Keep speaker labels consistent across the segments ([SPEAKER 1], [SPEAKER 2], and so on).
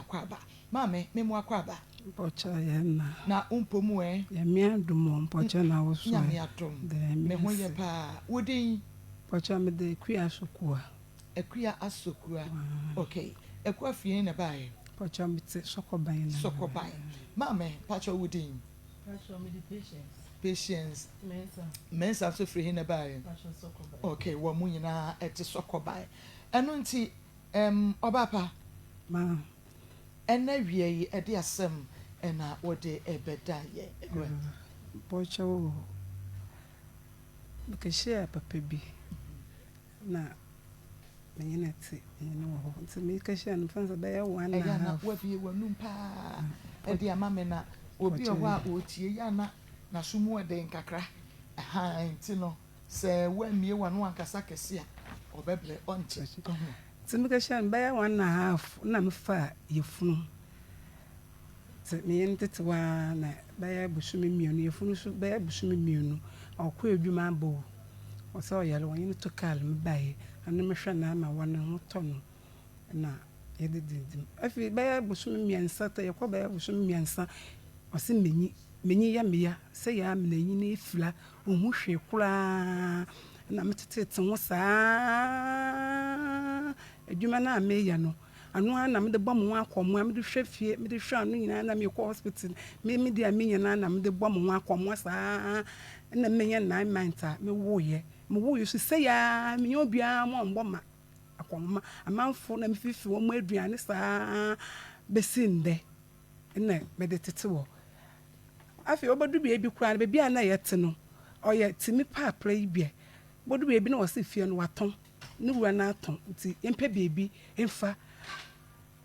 [SPEAKER 1] akwaba mame memo akwaba
[SPEAKER 2] pocha yana
[SPEAKER 1] na umpomu
[SPEAKER 2] ya miadumo pocha na woso
[SPEAKER 1] ya miatom me ho ye pa wodin
[SPEAKER 2] pocha me de kwia sokua
[SPEAKER 1] okay ekwa fie na bae
[SPEAKER 2] pocha me te sokoban
[SPEAKER 1] mame pacha wodin
[SPEAKER 3] pacha me de
[SPEAKER 1] patience mensa so free na bae
[SPEAKER 3] pacha sokoban
[SPEAKER 1] okay wo mu nyina ete sokoban eno nti obapa
[SPEAKER 2] ma
[SPEAKER 1] ena wie yi ede asem ena wode ebeda ye
[SPEAKER 2] pocha wo bikeshia papa bi na menyina ti nyina wo nti me keshia no fanza ba ya wana
[SPEAKER 1] na wa bi wonum pa ede amame na obi ho a otie ya na sumu ede nkakra nti no se wa mie wano ankasa kese a obeble onche
[SPEAKER 2] nti me keshia ba ya 1.5 na me fa yefunu me yente wa na ba ya busumi mienu yefunu so ba ya busumi mienu akwa edwuma abo o so yale won to kal me bae anu me hwe na ma won ho tono na yede didim afi ba ya busumi miensa ta yakwa ba ya busumi miensa o se menyi ya me ya se ya me na yin na efila ohun hwe kura na metete ho saa edwuma na me ya no anu na me de bom ho akomo me de hwe fie me de hwe anu nyina na me ko hospital me de amenya na me de bom ho akomo saa na menya 9 months me woye so say ya me obia mo mboma akomo amanfo na me fifi wo mo aduane saa besinde na me de tete wo afi obodu bia bi kura be bia na yete no oye timi paapra ibia bodu bia bi na wo se fie no waton ne wura na aton nti empe bebi emfa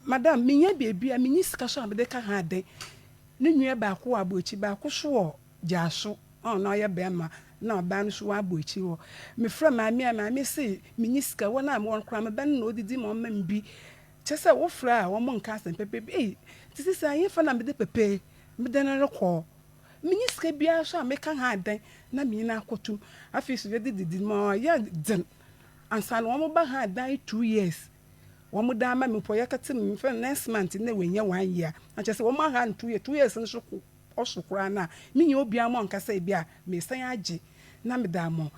[SPEAKER 2] madam minya bebi a minyi sika so amede ka ha den ne nwie ba ko abochi ba ko so jaso na ya bema na oba no so wa abochi wo me fra maami se minyi sika wona am won kra me ben na odidi mo mam bi chese wo fra wo mo nka asem pepe bi ti se ayen fa na me de pepe me de na rekọ minyi sika bia so ameka ha den na minyi na akotu afisi we didi mo ya den ansan wo mo ba ha dan 2 years wo mo da ma me po yakati me fa next month na wenya 1 year na chese wo mo ha 2 years nso osukura na minyi obi amo nkasa bia me san age na me da mo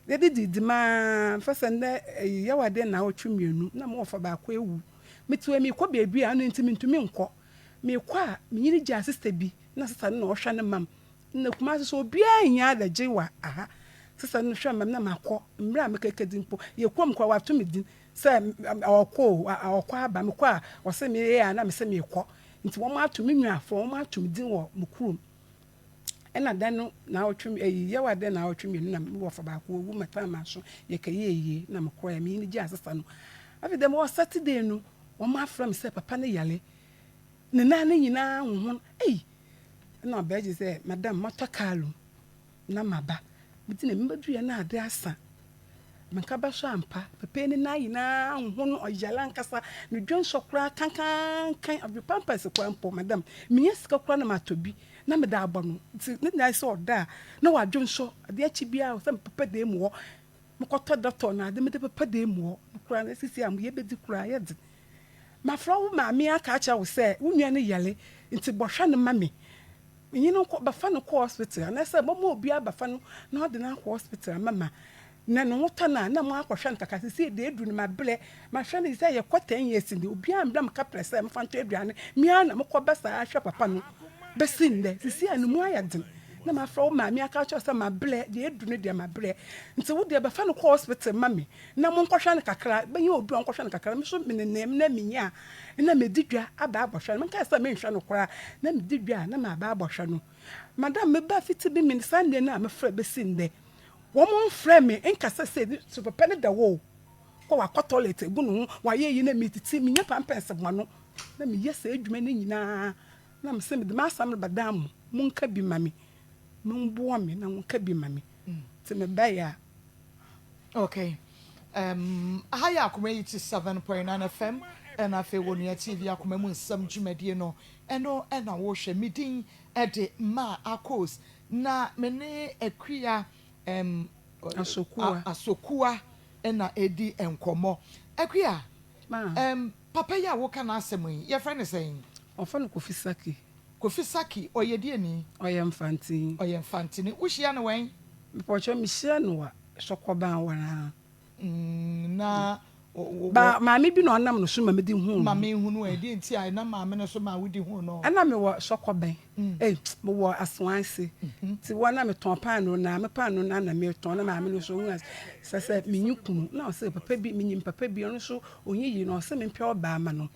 [SPEAKER 2] didi ma fasa na yawade na otwemienu na mo fa ba kwa ewu metuwe mi kwa bebi anu ntimi ntumi nko me kwa minyini ja sister bi na sister na ohwa ne mam na kuma so obi anya da jewa aha sister no hwa mam na makọ mra me kekedi mpo ye kwom kwa wato me din se akọ aba me kwa wo se me ya na me se me kọ nti wo ma ato me nwaafo wo ma ato me din wo mukurum ena dan no na otwem yawade na otwem na me wo fa ba ko wu mata ma so ye kayeye na me kọ ya me ni ji asesa no afide mo Saturday no wo ma from se papa ne yale ne na ne nyina honhon na obeji se madam matakalu na maba bitina me badu ya na ade asa menka ba so ampa papa ni na nyina honhon oyala nkasa ne dwon sokra kankan abi pampers kwa mpo madam minya sika kra na matobi na me da abo no ne na se oda na wa dwon so ade achi bia o se papa de mu ho mkoto doctor na ade me de papa de mu ho kra na sisi am ye bedi kra ye de mafra wo maami aka acha wo se wunua ne yale nti bohwa ne mame nyino ko bafa no ko hospital na se momo obi abafa no na ode na ko hospital mama na no wota na mo akohwa nkaka sisi de edu ne mabre ma hwa ne se ye kwata years ndi obi ambra mka prese mfa nto aduane mia na mko basa ahwa papa no besinde sisi anu mu ayadin na mafra wo maami aka acha se mabre de edu ne de mabre nti wo de bafa no ko hospital mame na mo nkohwa ne kakra benye obi nkohwa ne kakra me so menenem na minya na medidwa aba abohwa no nka se me nhwa no kora na medidwa na ma aba abohwa no madam me ba fiti bi min Sunday na me fra besinde wo mo fra me nka se so papa ne da wo ko wa ko toilet egu no wa ye yi na mititi minya pampers mo no na me yesa adwuma ne nyina na me se me de ma sam badam mo nka bi mame mo bo me na mo nka bi mame te me ba ya
[SPEAKER 1] okay haya Akoma 7.9 FM and Afia TV Akoma mu nsam dwumadie no eno na wo hwe midin ede Maa Akos na mene akria asokua ena edi enkomo akria papa ya wo kana asɛm yi your friend is saying
[SPEAKER 2] ɔfa no
[SPEAKER 1] Kofi Saki oyedie ni oyemfantini wohia no wen
[SPEAKER 2] mpocho mihia no wa sokoban wana
[SPEAKER 1] na
[SPEAKER 2] ba maame bi no anam no so maame di hu
[SPEAKER 1] maame hu no edi nti ai na maame no so ma wodi hu no
[SPEAKER 2] ana me wo sokoban mo wo aswanse ti wana me ton pan no na me pan no na me ton na maame no so hu sese menyukunu na o se papa bi menyim papa bi no so onyiyi no se me mpɛ oba ama no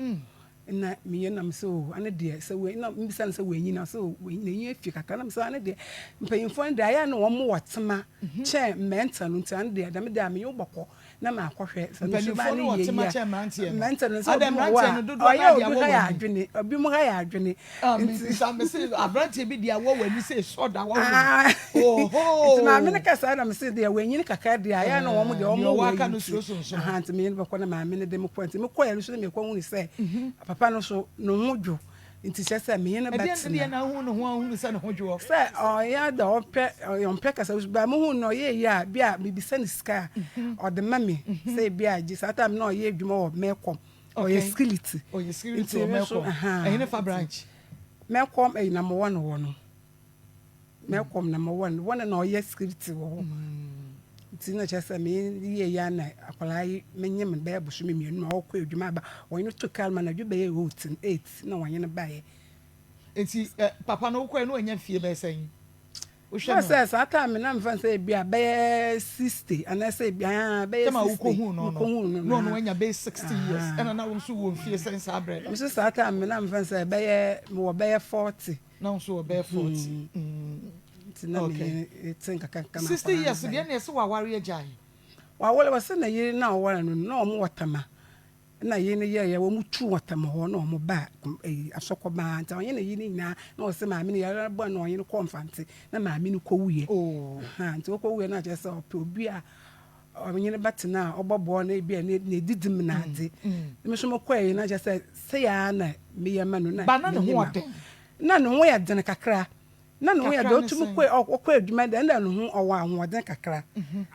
[SPEAKER 2] na me na me so ane de se we na me bisa se we nyi na so we nyi afi kaka na me so ane de mpanyimfo de aya na wo mo wotema che menta no nti ane de da me de ame yo bokɔ na ma akɔhwɛ se no so ba ne ye menta no so
[SPEAKER 1] adam menta no dodo na dia wo
[SPEAKER 2] ya adwene obi mo ga ya adwene
[SPEAKER 1] nti sa me se abrante bi dia wo wani se soda wo
[SPEAKER 2] nti ma me ne kasa na me se de we nyi kaka de aya na wo mo de wo mo
[SPEAKER 1] wa ka no so
[SPEAKER 2] aha nti me ne bokɔ na ma me ne de mo kɔ nti me kɔ ya no so me kɔ hu ni se papa no so no hodwo nti sese me yene bet
[SPEAKER 1] na na hu no hu se no hodwo
[SPEAKER 2] se ya da opɛ kasa ba mo hu no ye ya bia bibisa ni sika o de mami se bia gi sata me no ye adwuma wo mekom o ye skillet
[SPEAKER 1] o mekom ehine fa branch
[SPEAKER 2] mekom number 1 wo no mekom number 1 one na o ye skillet wo tina chesa me ye ya na akwalai menye me ba busu me mienu ma okọ adwuma ba won to kalma na dwube ye 8 na won ne ba ye
[SPEAKER 1] enti papa no okọ no anya fie ba sen
[SPEAKER 2] o hwe se sata me na mfa se bia ba 60 ana se bia ba 60
[SPEAKER 1] tema ukohu no anya ba 60 years ana na wo so wo fie sen sa bread
[SPEAKER 2] so sata me na mfa se ba ye wo ba 40
[SPEAKER 1] na so wo ba 40
[SPEAKER 2] okay. It's
[SPEAKER 1] 60 years again, yes, wawari ajai.
[SPEAKER 2] Wawale was na ye na wala no mo watama. Na ye ne ye wo mutu watama ho no mo ba asokoba anta ye na ye ni na na o se ma me ya bo na ye no komfante na ma me no kowuye. Ha nti kowuye na je se obi a onye ne batena obobo na ebi na didim na ade. Me so mo kwae na je se ya na me ye ma no na.
[SPEAKER 1] Ba na no ho ade.
[SPEAKER 2] Na no ho ya de na kakra. Na no ya do tumu okọ adwuma da na no ho owa ahoden kakra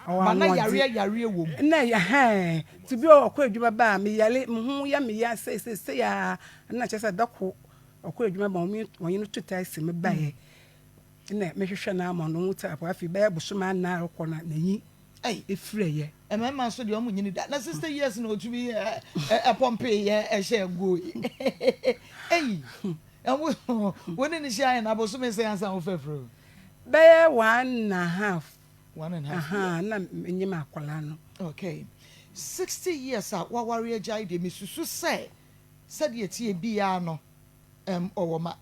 [SPEAKER 2] owa
[SPEAKER 1] na yare wo
[SPEAKER 2] na ya ha to bi okọ adwuma ba me yale ho ya me ya se ya na chese dako okọ adwuma ba wonye no tutai se me ba ye na me hwehwe na ama no muta afa afi ba ya busuma na okọ na nanyi efire ye
[SPEAKER 1] mama so de omo nyini da na 60 years na otubi pompe ye ehye go when in the shine, I was saying answer of February.
[SPEAKER 2] Bear 1.5.
[SPEAKER 1] 1.5.
[SPEAKER 2] Na nyima akwala no.
[SPEAKER 1] Okay. 60 years at wa warrior jai de misusu say said ye tie bia no owoma.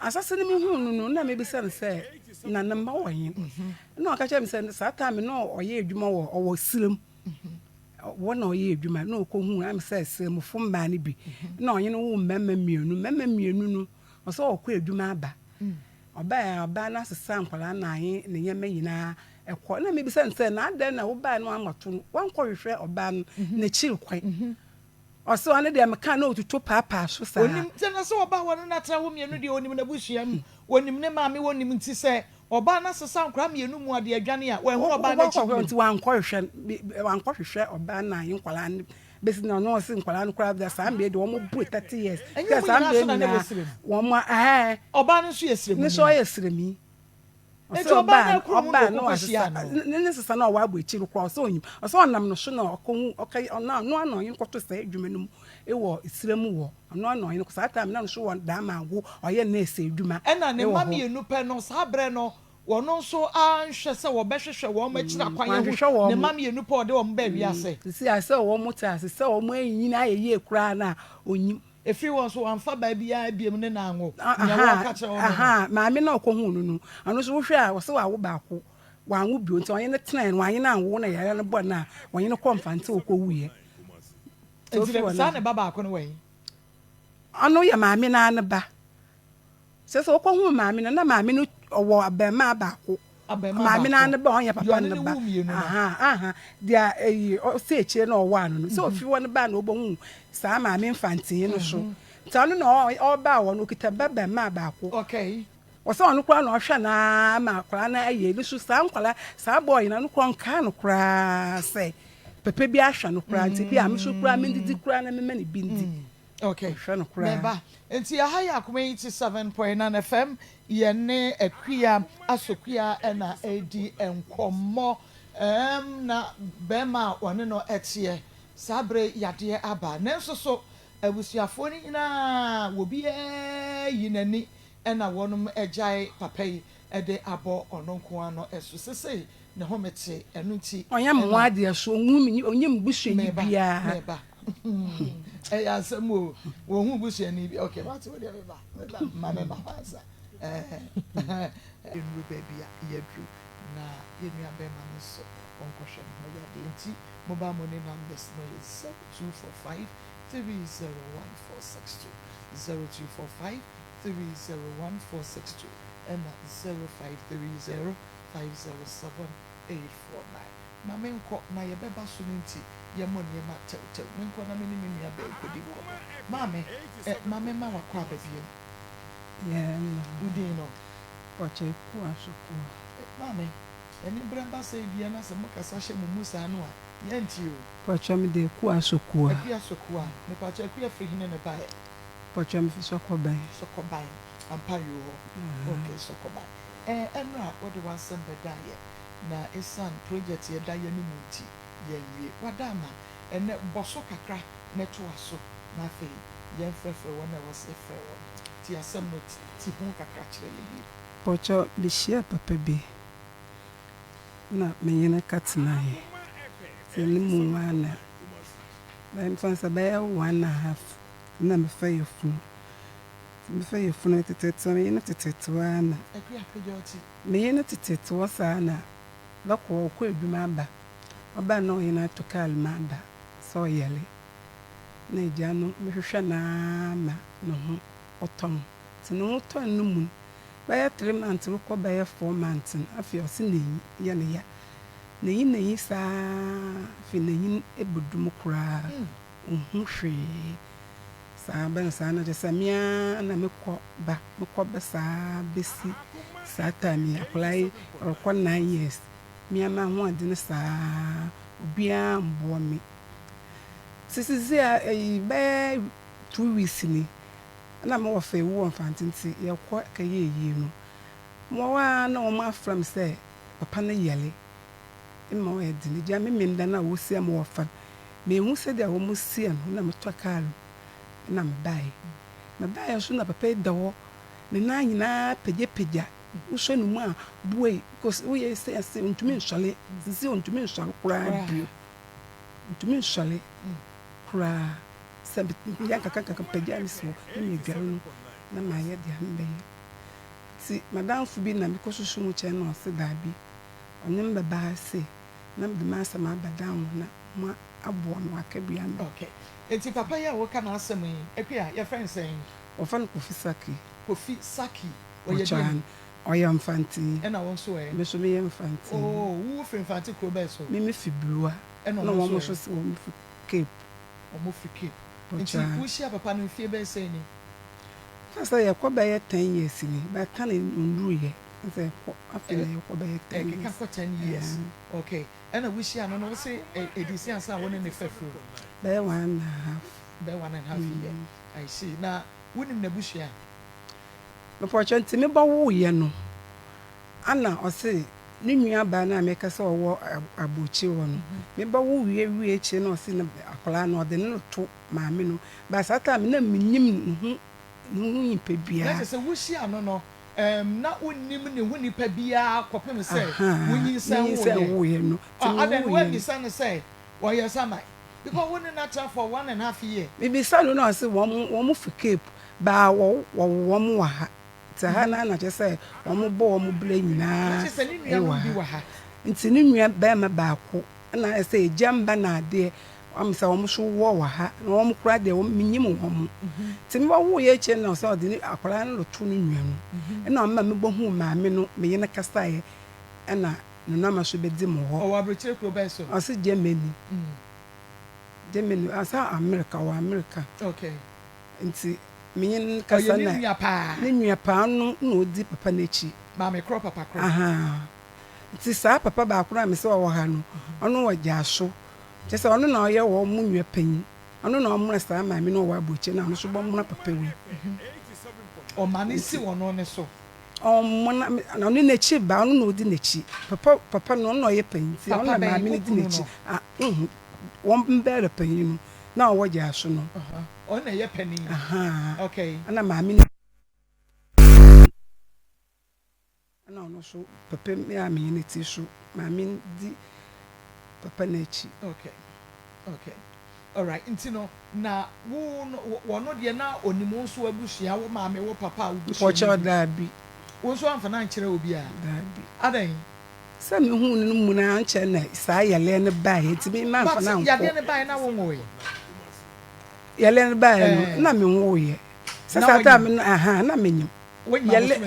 [SPEAKER 2] Asase ni hu no na me bi say na number 1. No aka che me say that time no oye adwuma wo sirem. One or ye adwuma no ko hu am say sirem fo mba ni bi. Na onye no wo mmemma mienu no oso okọ adwuma aba. Oba na sesa nkwala na anye ne yema nyina ekọ na me bi say na adan na wo ba no amato wan kọ hwehwe oba na chiri kwan. Oso ane de meka na otuto papa so sa.
[SPEAKER 1] Onim tena so oba wono na tra wo mienu de onim na busuam. Onim ne maame wonim nti say oba na sesa nkra mienu mu ade adwane a wan hu oba na chiri
[SPEAKER 2] nti wan kọ hwehwe oba na anye nkwala besi na no se nkwala no kra da sa mbe de wo mo bu 30 years ka sa mbe na wo mo
[SPEAKER 1] oba no so yesrem
[SPEAKER 2] ni so yesremi
[SPEAKER 1] so oba
[SPEAKER 2] no asisa ne sesa na wa agbo echi kra so onyim so onam no so na okohu okay na no anonyin kwoto sa adwuma no ewo isrem wo no anonyin ko sa time na no so da ma agwo oye na ese adwuma
[SPEAKER 1] na ne mama enu pe no sa bre no wono so anhwe se wo behwehwe wo machira kwan hu ne mama enu pe ode wo mba wiase
[SPEAKER 2] si ase wo muta se wo mo anyina ayeye kura na onyim
[SPEAKER 1] efi won so amfa ba bia biem ne na anwo nya wo ka che wo
[SPEAKER 2] maame na okohu no ano so wo hwe a wo se wo ba ko wanwo bio nti onye ne tena no anye na anwo na yare no bo na onye ne komfante okowuye
[SPEAKER 1] enti sa ne baba ko no wen
[SPEAKER 2] ano ya maame na ne ba se okohu maame na maame no owo abema ba ko maame na ne ba onye papa ne ba dia o se eche na owo anu so ofi won ba na obohu sa maame mfantin no so tanu na o ba wo no kita baba ma ba ko
[SPEAKER 1] okay
[SPEAKER 2] o so onu kwa na ohwa na ma kwala na aye ni so sa nkwala sa boy na no kwa nka no kra se pepe bi ahwa no kura nti bi am so kura me didi kura na me ma ne bi ndi
[SPEAKER 1] okay
[SPEAKER 2] hwa no kura
[SPEAKER 1] meba enti aha ya Akoma 87.9 FM ye ne akua asokua na edi enkomo na bema one no etie sabre yade aba nenso so abusuafo ni na wo bi yinani na wonum agyae papai ede abo ononko ano eso sese ne homete enu ti
[SPEAKER 2] onyam wade so onyam busu ni bia
[SPEAKER 1] meba ya samo wo hu busu ni bi okay what we dey meba fasa enu baby yedru na yenu abema so onkohwe no ya de nti mobile money numbers no is 0245 301462 0245 301462 and 0530 507 849 mama nko na ye beba so nti ye mo ne ma tew nko na me ni nua ba kodi wo mama ma wakwa babiem udi no
[SPEAKER 2] oche ku asoko
[SPEAKER 1] mama eni bramba say bia na se mo kasa hye mo musa no a ye nti o
[SPEAKER 2] pocho me de ku asoko
[SPEAKER 1] akua soko a me pacho akua free hine ne ba
[SPEAKER 2] pocho me fi soko ban
[SPEAKER 1] ampa yo okay soko ban enra what the one send beda ye na esan project ye da ye ni munti ye wie wadama ene boso kakra neto aso na fe ye frefre wona was efre won ti asem no ti hu kakra kire ye
[SPEAKER 2] pocho bi share papa bi na menyene katsina ye seli mu wana na mfansa ba 1.5 na me fa yefunu tetetu me yene tetetu ana
[SPEAKER 1] akua Kojo Antwi
[SPEAKER 2] me yene tetetu wasana lako ko eduma aba oba no yena to kalmanda so yele na jano me hwehwe na ma no ho oton tinu oton no mu ba ya 3 months ko ba ya 4 months afia osi ne ya na yi sa fi na yi ebudum kura hwe sa ban sa na de samia na mekọ ba sa besi sa tami apply rokọ 9 years mi ama ho ade ne sa obia mbo mi sisi be 2 weeks ni na me wo fa wo mfantinti ye kọ ka ye no mo wa na o ma from say papa na yele imma o ede ni ja me nda na wo sia mo wo fa me hu se de wo mo sia no na me to kaalo na mbae so na papa dawo ne na nyina peja uso no mu a boy because we say ntumi nsole sisi ntumi nsole kura bio ntumi nsole kura sabi ya kaka peja ni so ni garu na ma ye de ambe si madam fu bi na mi ko susu mu che no se da bi onim baba se na bi ma sama badan na ma abo no akabia no
[SPEAKER 1] okay enti papa ya wo kana asem yi akua your friend saying
[SPEAKER 2] ofan Kofi Saki
[SPEAKER 1] Oyerepa
[SPEAKER 2] oyam fanti
[SPEAKER 1] ena won so
[SPEAKER 2] me so me yam fanti
[SPEAKER 1] wo free fanti ko be so
[SPEAKER 2] me fi blua
[SPEAKER 1] ena
[SPEAKER 2] no wo so wo fi cape
[SPEAKER 1] enti wo shia papa no fie be say ni
[SPEAKER 2] fasa ye ko be 10 years ni ba kan nduru ye say ko afele ye ko be 10 years
[SPEAKER 1] ka ko 10 years okay ena wo shia no no say edisi ansa won ne fefu
[SPEAKER 2] be 1.5
[SPEAKER 1] year I see na wonim na bushia
[SPEAKER 2] no fortunately me ba wo ye no ana o say ni nua ba na me ka say wo abuchi wo no me ba wo wie chi na o say na akola na o de no to maame no ba sata me na minyim hu impebia
[SPEAKER 1] na say wushia no na unim ne hu nipa bia kopem say wunyi san
[SPEAKER 2] wo ye no
[SPEAKER 1] adan we ni san say wo ye samai because we not for 1.5 years
[SPEAKER 2] bibi sanu na say wo mo fi cape ba wo mo ha ta ha na che say wo mo bo wo mo bla nyina
[SPEAKER 1] che say ni nua mo bi wa ha
[SPEAKER 2] nti ni nua ba ma ba ko na say jamba na ade am say wo mo so wo ha na wo mo kura de wo minyim wo mo nti me wo ye che na say ode ni akwara na to ni nua no na ma me bo hu maame no me ye na kasa ye na no na ma so be di mo ho
[SPEAKER 1] o wa broche ko ba so
[SPEAKER 2] o se Germany asa America
[SPEAKER 1] okay
[SPEAKER 2] nti menyin kasa na ni nua pa no odi papa n'echi
[SPEAKER 1] ma me crop papa crop
[SPEAKER 2] nti sa papa ba akura me se wo ha no ono wa jaso just ono na oye wo mu nwe panyin ono na omra sa ma me no wa boche na ono so bo mra papa wi
[SPEAKER 1] o mani si wono ne so
[SPEAKER 2] mona ono ne chi ba ono na odi ne chi papa no no ye panyin ti ono na ma me di ne chi won mbere panyin na wo ja so no
[SPEAKER 1] o na ye panyin okay
[SPEAKER 2] ana ma me ana ono so papa me a me ne ti so ma me di papa na chi
[SPEAKER 1] okay all right ntino na wo no de na onimo nso abusia wo ma me wo papa abusia
[SPEAKER 2] pocho da bi
[SPEAKER 1] wo nso amfa na nkyere obi a
[SPEAKER 2] da bi
[SPEAKER 1] adan
[SPEAKER 2] sa me hu no mu na nkyere na sa yele ne ba he ti me ma amfa na nko
[SPEAKER 1] yele ne ba na wo ngoye
[SPEAKER 2] yele ne ba no na me ngoye sa ta me na menyim
[SPEAKER 1] yele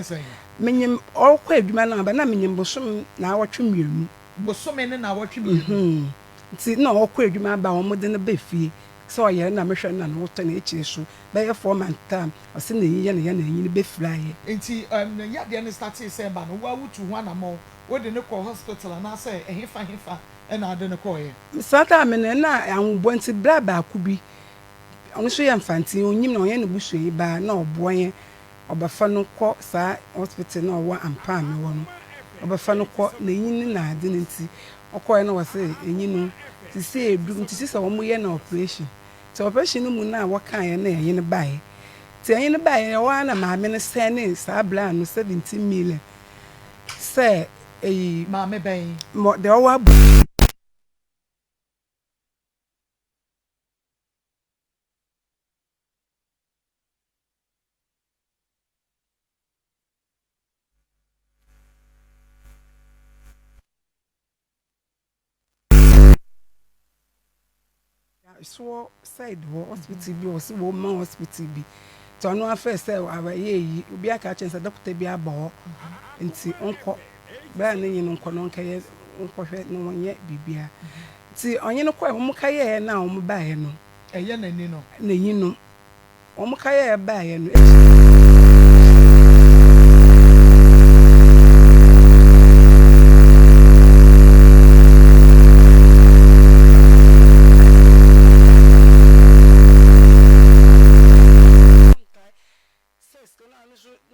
[SPEAKER 2] menyim okwa adwuma na ba na menyim bosom na awotwe mienu
[SPEAKER 1] bosom ne na awotwe mienu
[SPEAKER 2] ti na okwa adwuma ba wo mo de ne ba fie so ye na mehwe na no to na echi so be ye 4 month time ose na yiye na ye na yin be fly
[SPEAKER 1] enti ya de ne start say ba no wa wutu ho anamo wo de ne ko hospital na say ehefa na ade ne ko ye
[SPEAKER 2] so ta me na anwo nti bra ba ku bi ono so ye mfanti onyim na onye ne busu yi ba na obo ye obafa no ko sa hospital na owa ampa me wo no obafa no ko na yin na ade ne nti okoye na wase enyi no ti se edu ti se wo mo ye na operation ti operation no mu na wo kan ye na yin bae ti yin bae wa na ma me ne se ne sa bla no 17 million se
[SPEAKER 1] ma me ben
[SPEAKER 2] mo de wa so side wo hospital bi o si wo ma hospital bi to no afa say wa ye yi obi aka chen say doctor bi aba nti onko bra na yin onko no nka ye onko hwe no wonye bibia nti onye no kwa mo ka ye na o mo ba ye no
[SPEAKER 1] eye na ni no
[SPEAKER 2] na yin no o mo ka ye ba ye no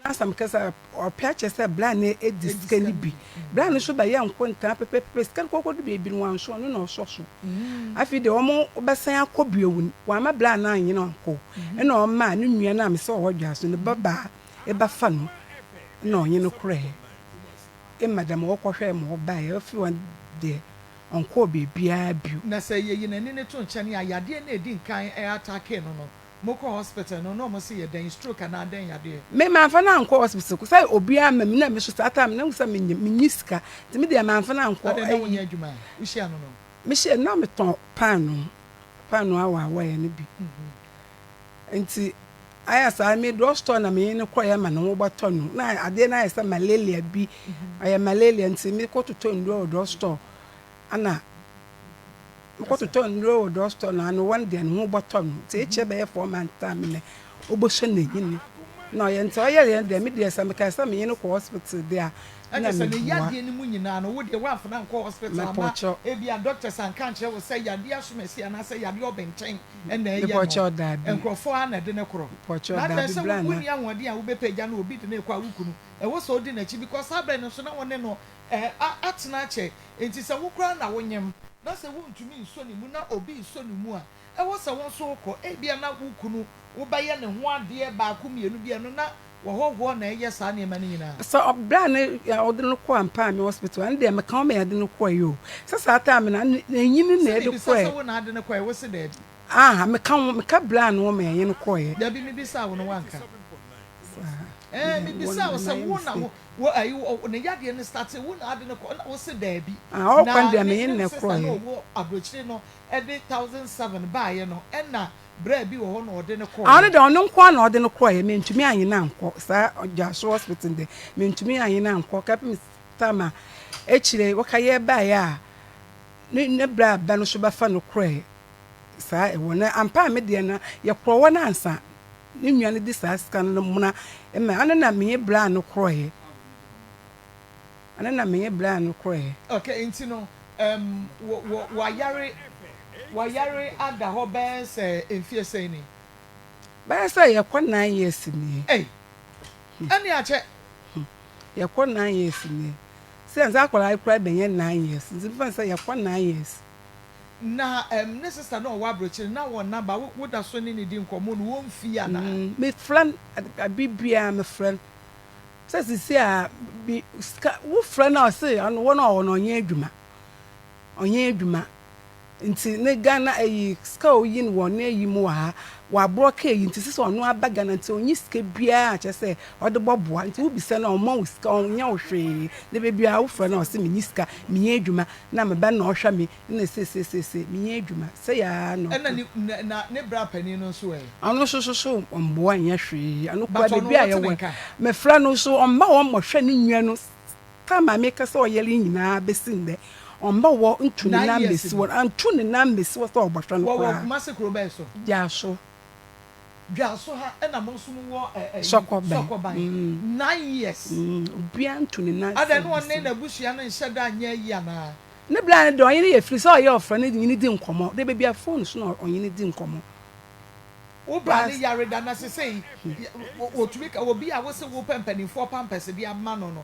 [SPEAKER 2] asam kasa opiache se bla na ediskani bi bla no so ba ye nkonta pepepe skan kokodu bi no anso no na so afi de omo obesan akobiewu wa ma bla na anyi na anko e na o ma no nua na me se o hodwa so ne baba e ba fa no na onye no kure e madam wo kohwe mo ba e afi wan de onko bebia biu
[SPEAKER 1] na se ye na ni ne to nchane ayade na edi nkan e attack no moko hospital no mo se ye den stroke na den yade
[SPEAKER 2] me ma fa na anko hospital ko sai obi ama me na me so sata me na ngusa me nyiska ti me de ma fa na anko
[SPEAKER 1] ade na wonya adwuma uhia no
[SPEAKER 2] me she na me ton panu awa ye ne bi enti aya sa me do store na me ne koya ma no gbato no na ade na esa malaria bi aya malaria enti me ko to ndo store ana ko to ndo do store na no one day no gbato no ti eche be 4 month time ne oboso na yin no ye enti oye de me de esa me ka esa me ne ko hospital there
[SPEAKER 1] na se ne yade ni mu nyina no wo de wa fa na nko hospital ama e bia doctors an kan che wo say yade asomasi ana say yade obenten na ye no enkrofo ana de ne kro na de se wo ni anwode a wo be pagya na obi de ne kwa wukunu e wo so di na chi because abre no so na wone no atena che enti se wo kra na wonyem na se wo ntumi nso ni mu na obi nso ni mu a e wo se won so ko e bia na wukunu wo ba ye ne ho ade ba ko mienu bia no na wo na ye sa na mani nyina
[SPEAKER 2] so obra na ode no ko ampa me hospital and dem ka me ade no ko yo so sa ta me na nyini na ede ko
[SPEAKER 1] so wo na ade no ko wo se da
[SPEAKER 2] me ka bra na wo me yin ko ye
[SPEAKER 1] da bi mi bisa wo no wanka mi bisa wo se wo na wo ayi ne yade ne start wo na ade no ko na wo se da bi
[SPEAKER 2] o kan de me yin na ko ye
[SPEAKER 1] wo abrochire no ede 1007 ba ye no na bra bi wo no ode ne ko
[SPEAKER 2] ane de ono nko na ode ne ko ye mentumi anyi na nko sa Ojaso hospital de mentumi anyi na nko kapim tama echire wo ka ye ba ya ne bra ba no so ba fa no ko ye sa e wo na ampa me de na ye kro wo na ansa ne nua ne di sa scan no muna e ma ane na me bra no ko ye ane na me bra no ko ye
[SPEAKER 1] okay enti no wa yare wayare ada ho ben say enfie say ni
[SPEAKER 2] ba say ye kwa 9 years ni
[SPEAKER 1] ani ache
[SPEAKER 2] ye kwa 9 years ni since akwara ikra benye 9 years since say ye kwa 9 years
[SPEAKER 1] na ne sister no wa brochi na won number wo da so ni di nkomo no won fi ana
[SPEAKER 2] me friend abibia me friend say sisi a bi wo friend na say anu wo na onye adwuma nti ne Ghana ayi ska oyin won na ayi mu wa broke ayi nti sisi onu abaga na nti onyi ska bia a che say ode boboa nti wo bi se na omo ska onya ohwe ne be bia wo friend na say me niska me adwuma na me ba na ohwa me na se me adwuma say ya no
[SPEAKER 1] na ne bra pani no so
[SPEAKER 2] anu so omboa nya hwe anu kwa be bia ye wo me friend no so omba wo mo hwe ne nwa no kama me ka so oyele nyina besinde omba wo ntuni na mbesi wo antuni na mbesi wo so obahwa no
[SPEAKER 1] wo kumasi krobe so dwaso ha na mo so wo sokoban 9 years
[SPEAKER 2] bia ntuni na
[SPEAKER 1] ada no ne na busia no nhye da anya yi ana
[SPEAKER 2] ne bla ne do yin ye free so ye ofra ne yin di nkomo de be bia phone so no yin di nkomo
[SPEAKER 1] wo bra ne yare da na sesei wo tumi ka wo bia wo se wo pempani for pampers bia ma no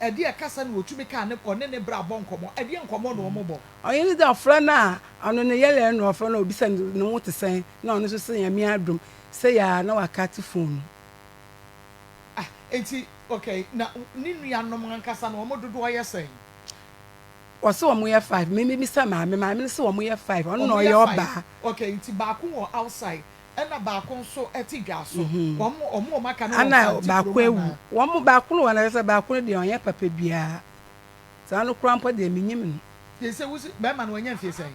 [SPEAKER 1] edi akasa na otumi ka ne ko ne bra bo nkomo edi nkomo no mo bo
[SPEAKER 2] oyin di ofra na anu ne yele no ofra na obi se ne wo te sen na onu so se ya mi adum se ya na wakati phone
[SPEAKER 1] enti okay na ni nua no nkasa na mo dodo ye sen
[SPEAKER 2] wose wo mo ye 5 me sa ma me se wo mo ye 5 onu no ye oba
[SPEAKER 1] okay enti ba ko wo outside ena ba ko so eti dwaso omo maka no
[SPEAKER 2] ana ba ko ewu wo mo ba ko no wana se ba ko de onye papa bia sa no krampo de minyim no
[SPEAKER 1] they say wo be ma no anya fie say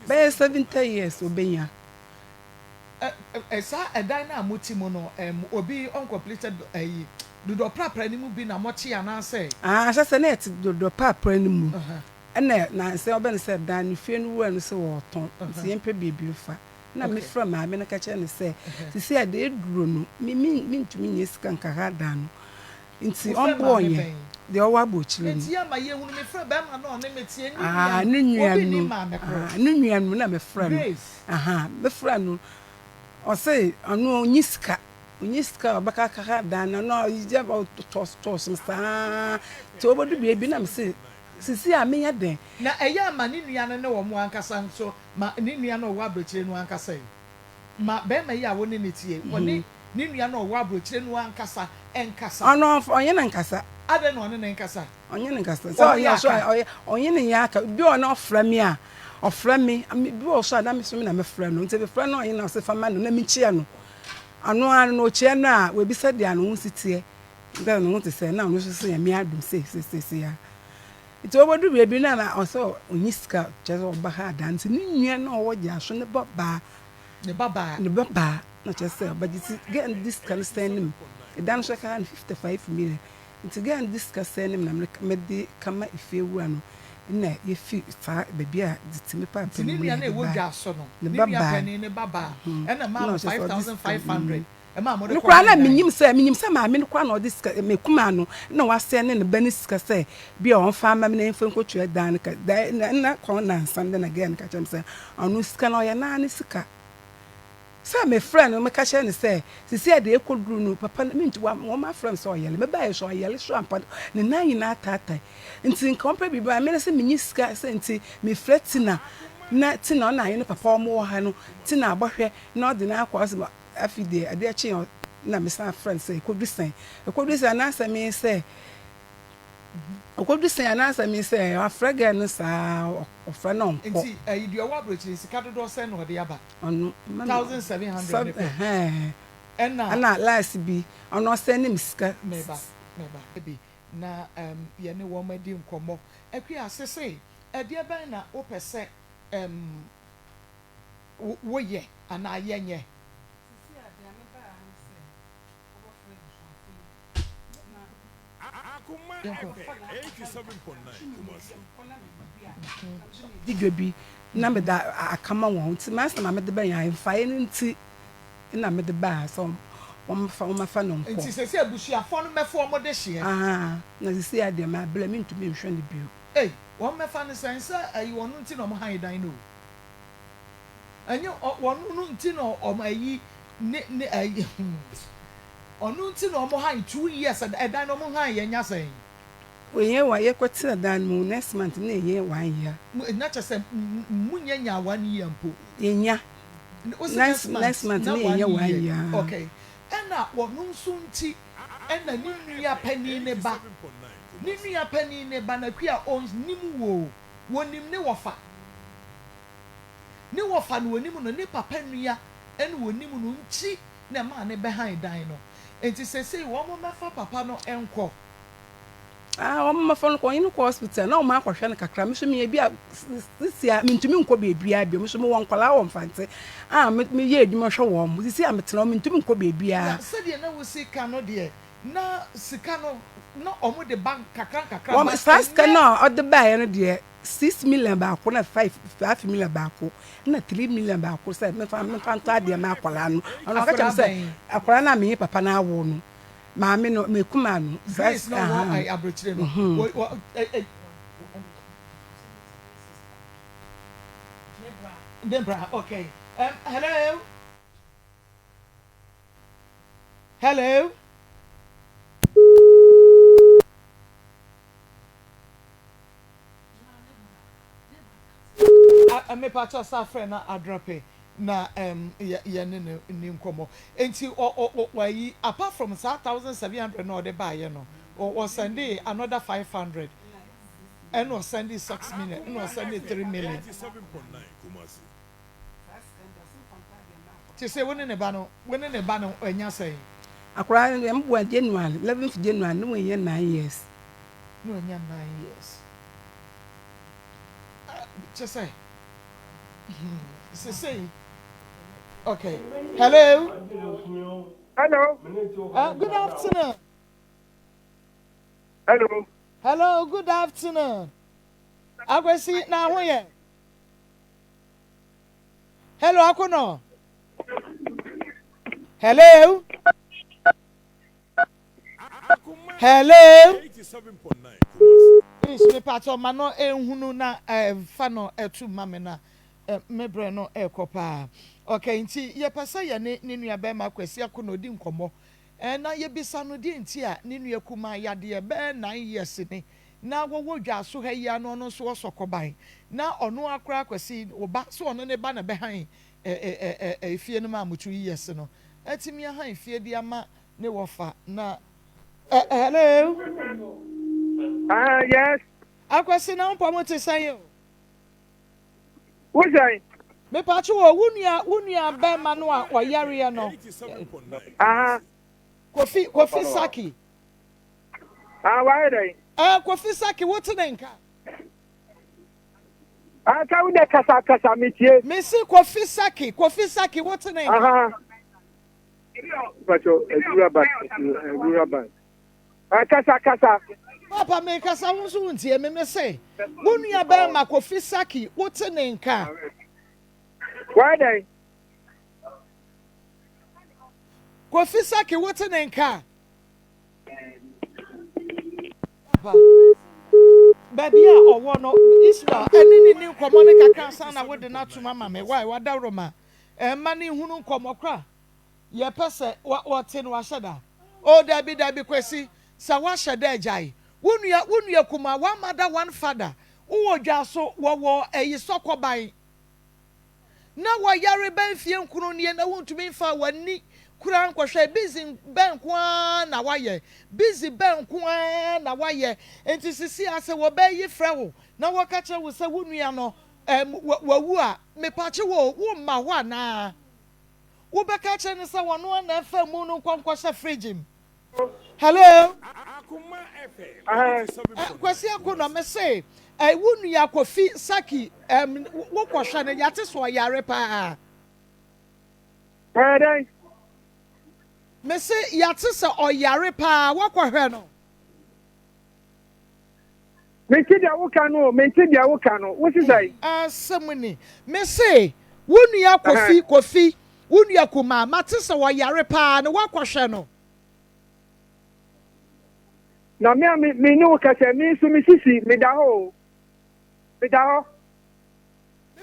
[SPEAKER 2] be 70 years obenya
[SPEAKER 1] esa edan na amotimo no obi uncompleted dodo prapra ni mu bi na mochi ana say
[SPEAKER 2] se net dodo prapra ni mu na se oben se dan ni fie no wanu se wo ton ti yempe bibiri fa na me fra ma me na ka che ne se sisi ade eduro no me ntumi nyesika nka ha dan no nti ombo onye de owa bochire
[SPEAKER 1] nti ya ma ye hunu me fra ba ma no ne metie
[SPEAKER 2] ni
[SPEAKER 1] Obinim
[SPEAKER 2] ni nuanu na me fra no me fra no o say anu onyiska obaka ka dan no ije ba tos sa ti obodu bi na me se sisi a me ya den
[SPEAKER 1] na eya ma ni nua no ne wo mo ankasa nso ma ni nua no wo abrochire no ankasa ma be ma ya wo ne netie woni ni nua no wo abrochire no ankasa enkasa
[SPEAKER 2] ono onye na nkasa
[SPEAKER 1] ada no ne nkasa
[SPEAKER 2] onye na nkasa so ya so onye ne ya aka bi ono ofra me a ofra me bi o so ada me so me na me fra no nti be fra no onye na se fa ma no na mi chia no ano no chia na we bi se dia no nsitie da no nti se na ono so se ya mi adum se ya iti obodu bebi na oso onyiska chezo obaha dance ni nua na owoja so ne baba na chese obajiti get this can stand him dan so ka 55 million iti get this can stand him na me de kama ifewu ano na ye fi fa bebi a ditimi pa
[SPEAKER 1] pe ni nua na ewoja so no ni nua pe ni ne baba na ma 5500
[SPEAKER 2] no kwa na minyim se ma me no kwa na odis me kuma no na wase ne ne baniska se bia on fa ma me na enfo nkotua dan ka na kwa na nsande na gen ka chem se onu sika na oya na ne sika se me friend me ka che ne se sisi ade ekoduru no papa me nti wa ma friend so oyele me ba ye so oyele so ampa ne na nyina tata nti nkompa bi ba me na se minyi sika se nti me fretina na tina na ye no papa omo ha no tina abohwe na odi na akwa se afide ade achi na me sa friend say kodisen na sa me say kodisen na sa me say afraga no sa ofra no nko
[SPEAKER 1] nti idi owa brochi sika dodo se no de aba 1700
[SPEAKER 2] ana last bi ono se ne miska
[SPEAKER 1] meba bi na ye ne wo madi nkomo akwi asese ade ban na wo pese wo ye ana yenye
[SPEAKER 4] Akoma 87.9
[SPEAKER 2] digwebi na me da akama won ti master ma me de ban ya mfae nti na me de ba so won fa no nko
[SPEAKER 1] nti sese abusu afo no mefo mo de hye
[SPEAKER 2] na sisi ade ma bla me ntumi nhwe ne bio
[SPEAKER 1] won mefa ne sense ayi won nti no mo han dan no enyo wonu nti no omayi ne ayi onu nti no mo han 2 years edan no mo han ye nya sen
[SPEAKER 2] we ye wa ye kwetira dan mu next month na ye 1 year
[SPEAKER 1] na chese munya nya 1 year mpo
[SPEAKER 2] ye nya next month na ye 1 year
[SPEAKER 1] okay ena wonu nso nti ena ni nua pani ne ba ni nua pani ne ba na kwa on nim wo wonim ne wofa ne wofa no wonim no ne papa nua ene wonim no nchi na ma ne behind dan no enti sese wo mo mefa papa no enko
[SPEAKER 2] o mo mefa no ko yin ko hospital na o ma akwohwe ne kakra me so me bia sisia me ntumi nko beebia bia me so mo won kwala wo mfante me ye edwuma hwe wo mo sisia me tena me ntumi nko beebia
[SPEAKER 1] se de na wo sika no de na sika no no omo de bank kakra
[SPEAKER 2] wo first kana o de buy no de 6 million ba ko na 5 million ba ko na 3 million ba ko say me fa to de ma akwala no ono ka tell say akwala na me papa na awo no ma me no me kuma no
[SPEAKER 1] first no I abrochire no Debra okay hello me pacha sa friend na adrape na ye ne nkomo enti wayi apart from 1700 no de buy no or send another 500 and or send 6 million and or send 3 million 7.9 kumasi ti say when ne ba no enya say
[SPEAKER 2] akura em bo January 11th January no yen 9 years
[SPEAKER 1] no enya 9 years just say say okay hello good afternoon hello good afternoon agwesi na ho ye hello akono hello 87.9 please me pato mano ehunu na fa no etu mame na mebre no ekopa okay nti ye pesa ye ne nua be ma kwasi akono odi nkomo na ye bisa no di nti a ne nua kuma ya de be 9 years ni na wo dwa so ha ya no no so sokoban na ono akra kwasi oba so ono ne ba na be han efie no ma mutu years no atimi han efie di ama ne wofa na hello
[SPEAKER 4] yes
[SPEAKER 1] akwasi na mpo mo te sayo
[SPEAKER 4] who's that
[SPEAKER 1] me pacho wunia be manu a oyare no Kofi Saki
[SPEAKER 4] why they
[SPEAKER 1] Kofi Saki what nka
[SPEAKER 4] ka we de kasa metie
[SPEAKER 1] me si Kofi Saki what nka
[SPEAKER 4] pacho ezra kasa
[SPEAKER 1] papa me kasa wonso wontie me say wunia be ma Kofi Saki what nka
[SPEAKER 4] why they
[SPEAKER 1] Kofi Saki what nka baby a owo no Israel eni ni nkomo ne kakra san na wode na tuma ma me why wada roma ma ni hunu nkomo kra ye pese wote no aheda o dabi kwesi sa wa heda ajai wonua kuma one mother one father wo dwa so wo eyi sokoban na wa yare ban fie nkunu ne na wontumi fa wani kura nkwhwe busy ben kwa na waye busy ben kwa na waye enti sisi ase wo be yi frewo na wo ka che wo se wonua no wawu a me pache wo ma ho na wo be ka che ne se wono na fa mu no nkwankwhwe fridge hello
[SPEAKER 5] Akoma FM
[SPEAKER 1] kwasi akono me say wonua Kofi Saki wo kwhwe ne yate so yare pa
[SPEAKER 4] why
[SPEAKER 1] me say yate se oyare pa wo kwhwe no
[SPEAKER 4] menti dia wo kanu what is that
[SPEAKER 1] semuni me say wonua Kofi wonua kuma mate se oyare pa ne wo kwhwe no
[SPEAKER 4] na me no ka se me so me sisi me da ho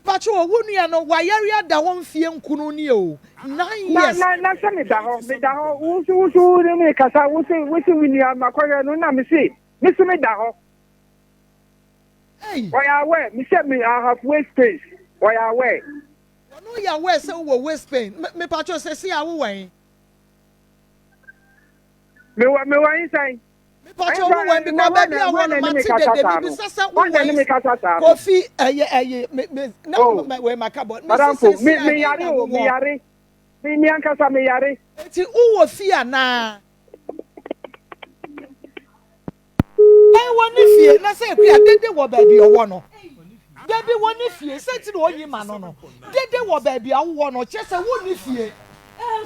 [SPEAKER 1] Pacho wunia no wayaria da won fie nkunu ni o 9 years
[SPEAKER 4] na se me da ho wusu ne me kasa wusu winia makoye no na me se me da ho
[SPEAKER 1] hey
[SPEAKER 4] why aware me say me I have waste space why aware
[SPEAKER 1] no ya we say wo waste pain me Pacho say see awo wen
[SPEAKER 4] me wa inside
[SPEAKER 1] Pacho wo wen because baby I want to mati de bi sasa wo wen Kofi me na we makabo
[SPEAKER 4] me yare me ankasa me yare
[SPEAKER 1] ti uwo fia na woni fie na say kwa dede wo baby owo no baby woni fie say ti no yi ma no dede wo baby awo no che say woni fie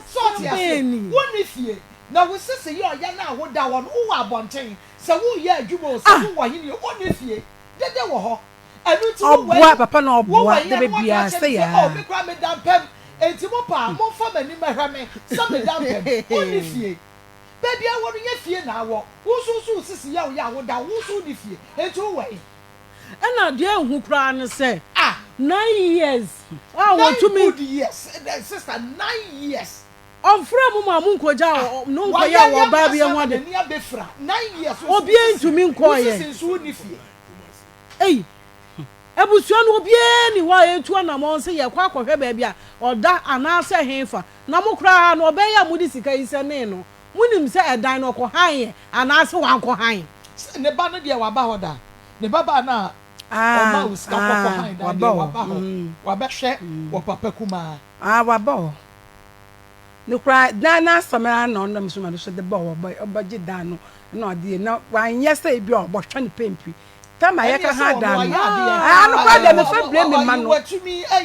[SPEAKER 1] so ti woni fie na wo sese ye oya na wo da wo no wo abonten se wo ye adwumo se wo wo hini woni fie dede wo ho anu ti wo
[SPEAKER 2] wa papa na oboa de bia say ya
[SPEAKER 1] o me kwa me dan pem enti mo pa mo fa mani mahwa me se me dan pem woni fie baby awo no ye fie na awo wo so sese ye oya wo da wo so ni fie enti wo we
[SPEAKER 3] na de hu kra ne say 9 years wontumi
[SPEAKER 1] good years sister 9 years
[SPEAKER 3] Ofra mu ma mu nkoja no nkoya wo ba bia mu de
[SPEAKER 1] 9 years
[SPEAKER 3] obi entumi nkoye
[SPEAKER 1] sinsu ni fie
[SPEAKER 3] ebusuo no obi ni wa etu na mo nse ye kwa akohwe ba bia oda anase hefa na mo kra na obeya mu di sika ise ne no munim se edan no ko han anase wan ko han
[SPEAKER 1] ne ba no de wa ba hoda ne baba na ma uska ko han da de wa ba ho wa be hwe wo papa kuma
[SPEAKER 2] wa ba no cry na samara na onam so ma no so de ba obaji da no na de na wan yesa bi o bo hwe ne pempi tama ye ka ha da no no kwa de me fa blame me ma no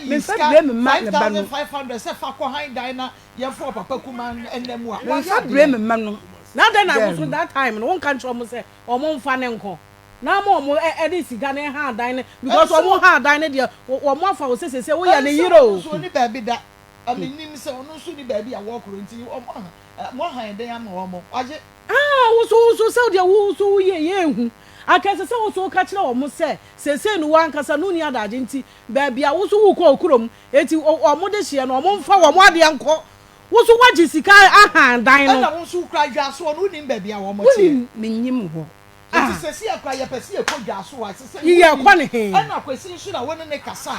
[SPEAKER 2] me fa blame me ma ne ba no
[SPEAKER 1] 500 se fa ko han dan na ye for papa kuma enemu a
[SPEAKER 2] me fa blame me ma no
[SPEAKER 3] na then I was that time no one can show me say o mo mfa ne nko na mo e sika ne ha dan ne because o mo ha dan ne de o mo afa o se wo ya ne yiro
[SPEAKER 1] so ni ba bi da aminim se onu so ni ba bi a wo kro nti o mo han dan ama o mo age
[SPEAKER 3] wo so se de wo so ye hu akase se wo so ka kire o mo se no wankasa no ni adaje nti ba bi a wo so wo ko okrom eti o mo de hye no o mo mfa wo mo ade nko wo so waji sika ahan dan no
[SPEAKER 1] na wo so kra dwa so no ni ba bi a wo mo tie
[SPEAKER 2] menyim ho
[SPEAKER 1] eti se si akra ye pese e ko dwa so a se se
[SPEAKER 3] ye kwa ne he
[SPEAKER 1] na kwesi nsu na woni ne kasa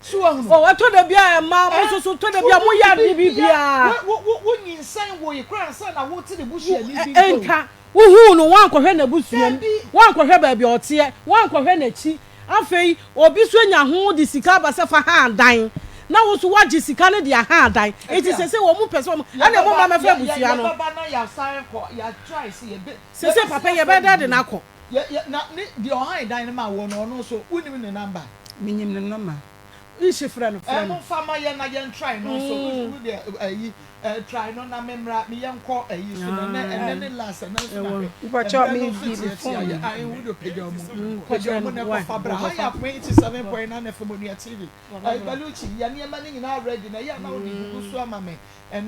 [SPEAKER 1] so ahun
[SPEAKER 3] o wato da bia ma mo so to da bia mo ya bibia
[SPEAKER 1] wo nyinsan wo ye kra san na wo ti de buhia ni bi
[SPEAKER 3] enka wo hu no wan kohwe na busuam wan kohwe ba bia otie wan kohwe na chi afei obi so nya ho di sika ba se fa ha dan na wo so waji sika ne dia ha dan eti se wo mu pese wo ane mo ma me fa busua no
[SPEAKER 1] baba na ya san ko ya try se ye
[SPEAKER 3] se papa ye be dad na ko
[SPEAKER 1] na di o ha dan ma wo no so unim ne number
[SPEAKER 2] menyim ne number
[SPEAKER 3] ishi friend
[SPEAKER 1] mo fama ye na ye try no so we dey ayi try no na memra me ye nko ayi so na ne last na so na
[SPEAKER 2] upacho me bi phone
[SPEAKER 1] I would page mo na fa bra ha ya 27.9 FM on TV baluchi ya ne ma ni na ready na ya na wo di gusu ama me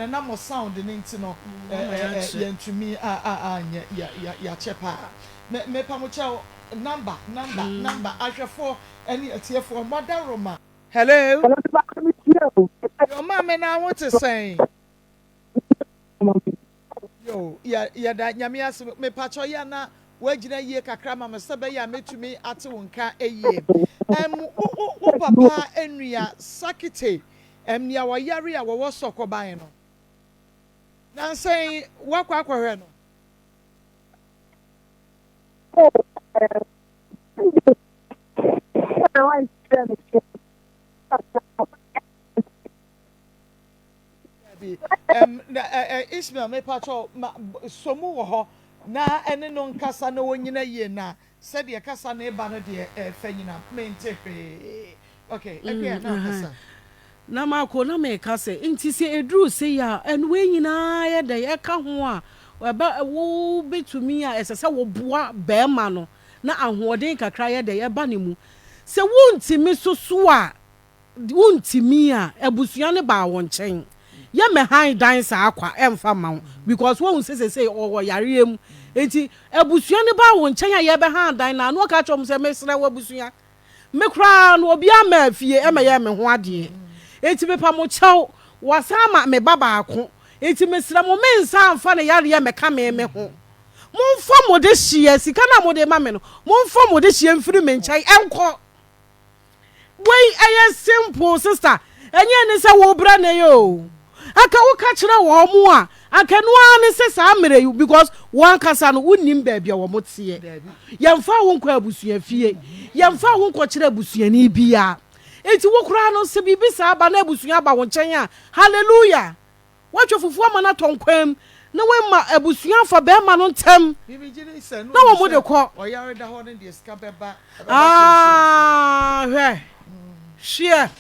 [SPEAKER 1] na mo sound ni nti no ye ntumi ya chepa me pa mo chao number ahwefo ani atiefo mother Roma. Hello. Your mama na want to say. Yo, ya da nyame as me pacho ya na wagina ye kakra mama sebe ya metumi ate wonka eye. Wo papa enua sakite nia wa yare a wo sokoban no. Na say wakwa akwahwe no. Ismail me pacho somu wo ho na ene no nkasa na wonyina ye na se de kasa na eba no de fanyina mente hwe okay ekwe na kasa
[SPEAKER 3] na mako na me kase nti se edru se ya en we nyina ye de ye ka ho a wo betumi a esese wo boa be ma no na ahoden kakra ye de ye ba ne mu se wontimi soso a wontimi a ebusua ne ba won chen ye me han dan sa akwa emfa ma because won say o yare mu enti ebusua ne ba won chen a ye be han dan na no ka chom se mesra wo ebusua me kra no obi ama fie e ma ye me ho ade enti me pa mo chaw wasama me baba ako enti me sra mo me nsa amfa ne yare ye me ka me ho momfa mo de hie sika na mo de ma me no momfa mo de hie mfiri me nchai enko wey aye simple sister enye ne se wo bra na yo aka wo ka kire wo mo a aka no an se sa mere you because one kasa no unnim ba bia wo motie yemfa wo nkwa abusua fie yemfa wo nkwa kire abusua ni bia enti wo kura no se bibi sa aba na abusua ba wo nchen a hallelujah watcho fufu ama na tonkwam na we ma abusua fa be ma no ntem na wo mo de ko
[SPEAKER 1] oyare da ho ne de ska beba
[SPEAKER 3] he share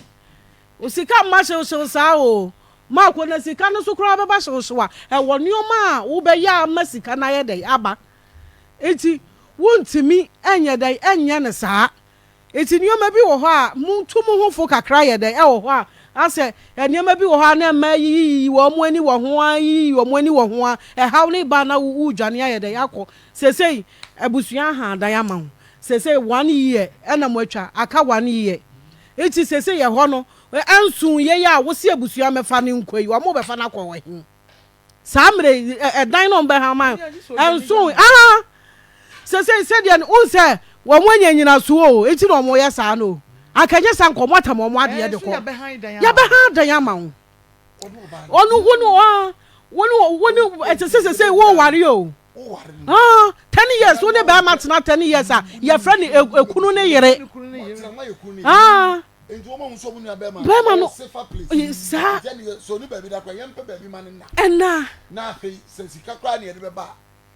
[SPEAKER 3] usika ma she sa o ma ko na sika no so kura beba hyewa e wo nioma a wo be ya ma sika na ye dai aba enti wontumi enye dai enye ne saa enti nioma bi wo ho a muntu mu ho fo kakra ye dai e wo ho a ase nioma bi wo ho na ma yi wo mo ani wo ho a yi wo mo ani wo ho a e haw ne ba na wo dwane ye dai akọ sesei abusua ha dan ama ho sesei 1 year ena mo atwa aka 1 year enti sesei ye ho no ansun ye ya wo se abusua mefa ne nkoi wo mo be fa na kọ wahin samre dan no be ha man ansun sesei se de no unse wo mo nyanyina so o enti no mo ye sa no akanye san komota mo mo ade de ko ya be ha dan ama ho onu wonu sesei wo ware o 10 years wo ne be ma tena 10 years a ye friend ekunu ne yere
[SPEAKER 5] enti o ma nso mu nua be ma
[SPEAKER 3] no sa
[SPEAKER 5] so ni ba bi da kwa yempe ba bi ma ne na na fe sensika kwa ne de be ba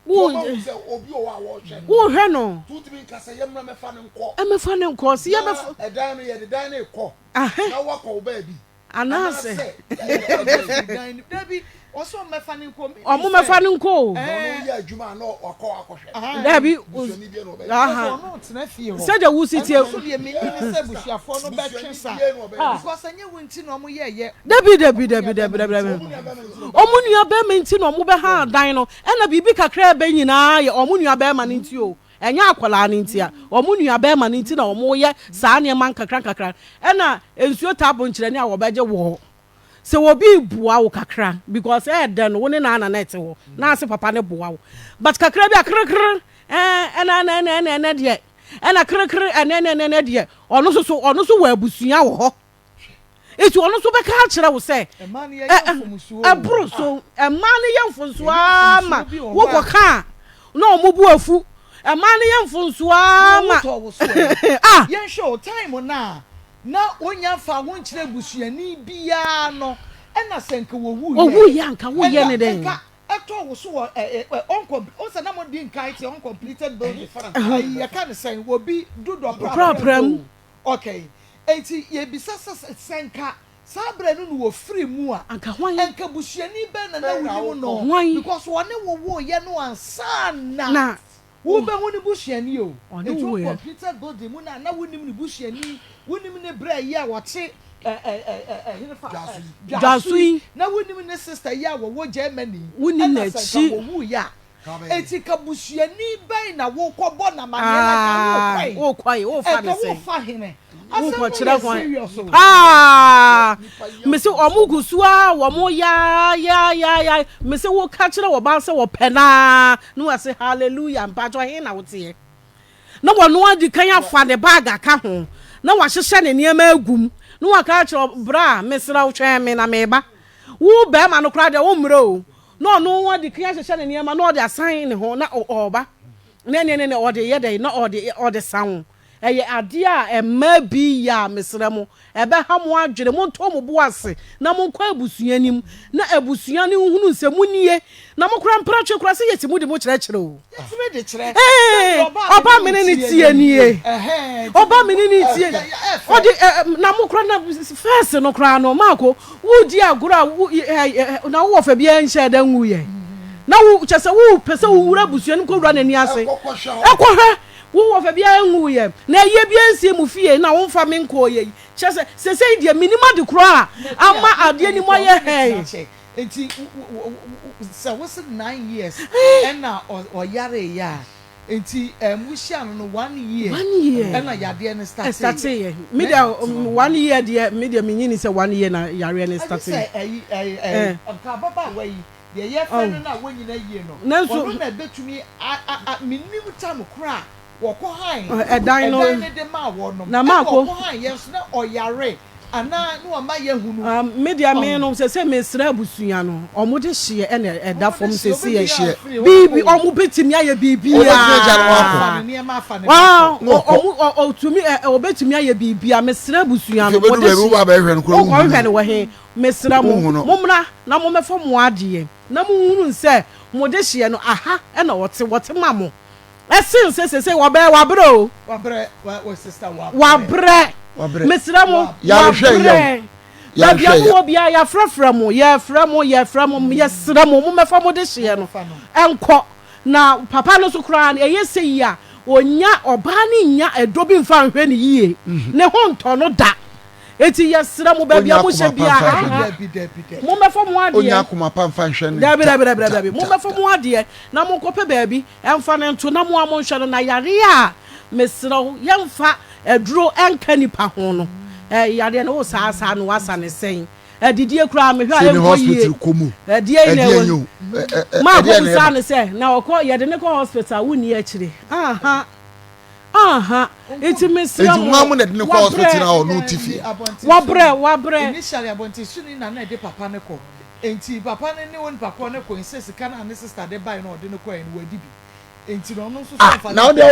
[SPEAKER 5] wo se obi o wa wo hwe
[SPEAKER 3] wo hwe no
[SPEAKER 5] tutimi nkasa yemra me fa ne nko
[SPEAKER 3] e me fa ne nko si ye be
[SPEAKER 5] edan no ye de dan ne ko na wa ko ba bi
[SPEAKER 3] anase
[SPEAKER 1] Dabi also mefa ne nko
[SPEAKER 3] omo mefa ne nko
[SPEAKER 5] no ye adwuma na okọ akohwe
[SPEAKER 3] dabi
[SPEAKER 1] no tena fie ho
[SPEAKER 3] said you sit here
[SPEAKER 1] so de me ni se busuafo no be twesa because anye wonti no mo ye
[SPEAKER 3] dabi omo nua be me nti no mo be ha dan no e na bibi kakra be nyina ye omo nua be ma ne nti o enya akwala ne nti a omo nua be ma ne nti na omo ye saa ne man kakra e na ensuo tabo nkire ne a wo beje wo se wo bi bua wo kakra because den wo ne na net wo na ase papa ne bua wo but kakra bi akrekre na de na krekre na de ono so wo abusua wo ho eti ono so be ka kire wo se abro so emane yemfonso ama wo koka na omobu afu emane yemfonso ama
[SPEAKER 1] yen show time na onya fa ho nkire busuani bia no ena senke wo
[SPEAKER 3] ya nka wo ye ne den
[SPEAKER 1] eto wo so onko onsa na mo din kai ti uncompleted building ya kan sen wo bi do
[SPEAKER 3] problem
[SPEAKER 1] okay enti ye bisa senka sabre no wo free mu a enka busuani be na wo no because one wo ye no ansa na wo be woni busuani o enti completed building mu na wonim ni busuani wonim ne bra yi a wote
[SPEAKER 3] jasui
[SPEAKER 1] na wonim ne sister yi a wo Germany
[SPEAKER 3] wonim na chi
[SPEAKER 1] wo ya enti ka busuani be na wo kobo na ma na
[SPEAKER 3] wo kwai wo fa ne se
[SPEAKER 1] wo fa hene
[SPEAKER 3] wo ko kire kwan me se omugusua wo mo ya me se wo ka kire wo ba se wo pena no wa se hallelujah mpacho he na wo tie na wo no adi kan afa ne bag aka ho na wa hyehye ne niema agum no wa ka kire bra mesra wo twen me na meba wo be ma no kra de wo mre o no adi kan hyehye ne niema na o de asan ne ho na oba ne o de ye de na o de san eye ade a emma bi ya mesra mo ebe ha mo adwere mo nto mo bo ase na mo nkwa abusuanim na abusuane hunu nsemunie na mo kura mpratwe kura se yeti mo de mo kire o
[SPEAKER 1] yetime de kire
[SPEAKER 3] oba mene ni tie nie oba mene ni tie o de na mo kura na first no kura no mako wo di agura na wo fa bia nhye da nwu ye na wo chese wo pese wo wura abusuanim ko wura na ni ase ekohwe wo fa bia nwu ye na ye bia nsie mu fie na wo fa me nko ye chese se dia minima de kura ama ade ni mo ye he
[SPEAKER 1] enti so was 9 years and now or yare ya enti we share no 1 year and na yade ne start
[SPEAKER 3] media 1 year de media menyini say 1 year na yare ne start
[SPEAKER 1] say ka baba wai de ye fe no na wanyina yie no wono na betumi minnim tam kra wo ko han
[SPEAKER 3] edan no
[SPEAKER 1] de ma wo no
[SPEAKER 3] na ma ko
[SPEAKER 1] han yes na oyare ana no ma ye hunu
[SPEAKER 3] media me no say mesra abusua no omo de hye e na eda fom say say hye bibi omo betimi aye bibi otumi obetimi aye bibi a mesra abusua no mo de hye wo he mesra momra na mo mefo mo ade na mo hunu say mo de hye no aha e na wote mamo esin say wabre
[SPEAKER 1] sister
[SPEAKER 3] wabre mesra mo ya hwe ya bia bia ya frafra mo ya sra mo mefa mo de hye no enko na papa no so kra na eyese ya onya oba ni nya edobi mfa hwe ni yie ne ho nto no da eti ya sra mo ba bia mo hye bia mo mefa mo ade
[SPEAKER 5] onya akoma pa mfa hwe ni
[SPEAKER 3] dabi mo mefa mo ade na mo kope ba bi emfa ne nto na mo amo hwe no na yare a mesra yemfa edro enka nipa ho no yade no sa no wasa ne sen didie kura me hwa enko yie die ne wo ma ko sa ne se na okọ yede ne ko hospital woni akire iti mesra
[SPEAKER 5] mo na de ne ko hospital na o no tifi
[SPEAKER 3] wabre
[SPEAKER 1] initially abonti suni na na de papa ne ko enti papa ne won papa ne ko insist kana ne sister de buy no de ne ko en wadi bi enti no so so
[SPEAKER 5] na o de